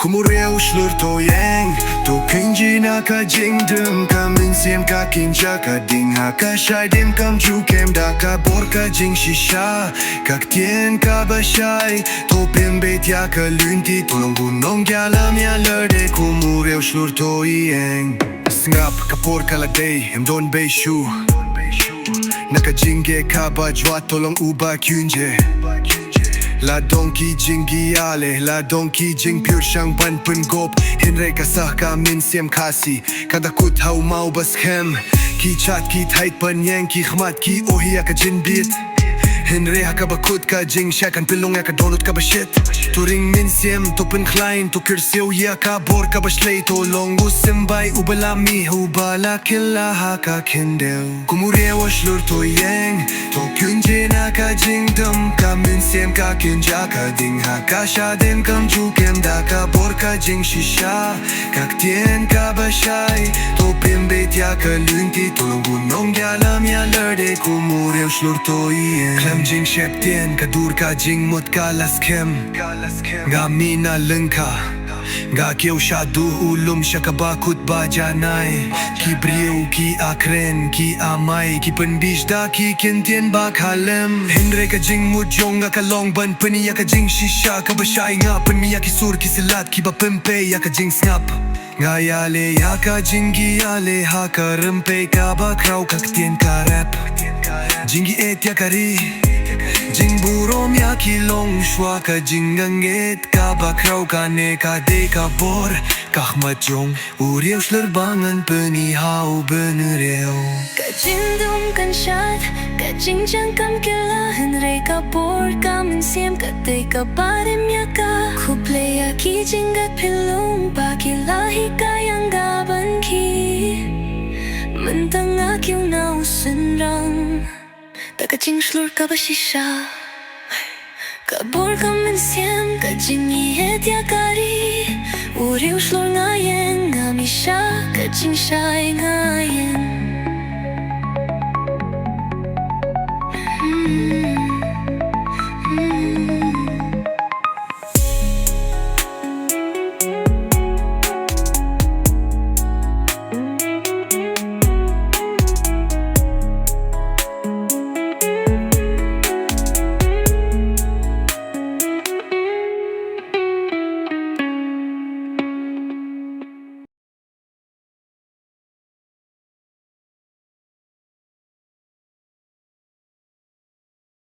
Ku riewshlur to ieng to kenji na ka jing dum ka min siem ka kinja ka ding ha ka shai dim kam ju kem da ka bor ka jing shisha ka tien ka ba shai to pem bet ya ka lunti to long bunong ya lam ya lerde ku riewshlur to ieng snap ka por ka la day em don be shu naka jinge ka ba jwa to long uba kyunje La donkey jingi ale, la donkey jing pure shang ban pun gop Hinre ka sah ka min siem kasi Kada kut hau mau bas khem Ki chat ki thait pan yang ki khmat ki ohia ka jin bit Hinre ha ka bakut ka jing shakan pilong ya ka donut ka ba shit Tu ring min siem to pun klein to kirseu ya ka bor ka ba shlei to longu simbai ubala mi ubala killa ha ka kindel Kumure riewshlur to ieng to kunje na ka jing dum ka min siem ka kinja ka ding ha ka sha dem kam ju kem da ka bor ka jing shisha ka tien ka ba shai to pim bet ya ka lunti to longu nong ya lam ya lerde kumure riewshlur to ieng jing shep tien ka dur ka jing mut ka las kem Nga mina lengka Nga keu shadu ulum shakabakut ba janai Ki briu ki akren ki amai Ki penbish da ki kentien ba kalem Hinre ka jing mut jong nga ka long ban Peni ya ka jing shisha ka ba shai nga Pen mi ya ki sur ki silat ki ba pempe ya ka jing snap Nga yale ya ka jingi yale ha ka rempe ka ba krau ka ktien ka rap Jingi et ya kari Jing burom ya kilong shwa ka jinganget ka bakraw ka ne ka de ka bor kahmat jong riewshlur bangan peni hau benreo Ka jindum kan shat ka jingjang kam kila hinre ka bor ka min siem ka de ka barim ya ka kuple ya ki jingat pilung ba kilahi ka yang gaban ki mentang akiu na usenrang Ka jing shlur ka ba shisha Ka bor ka min siem ka jing iet ya kari riewshlur nga ieng nga mi sha ka jing shai nga ieng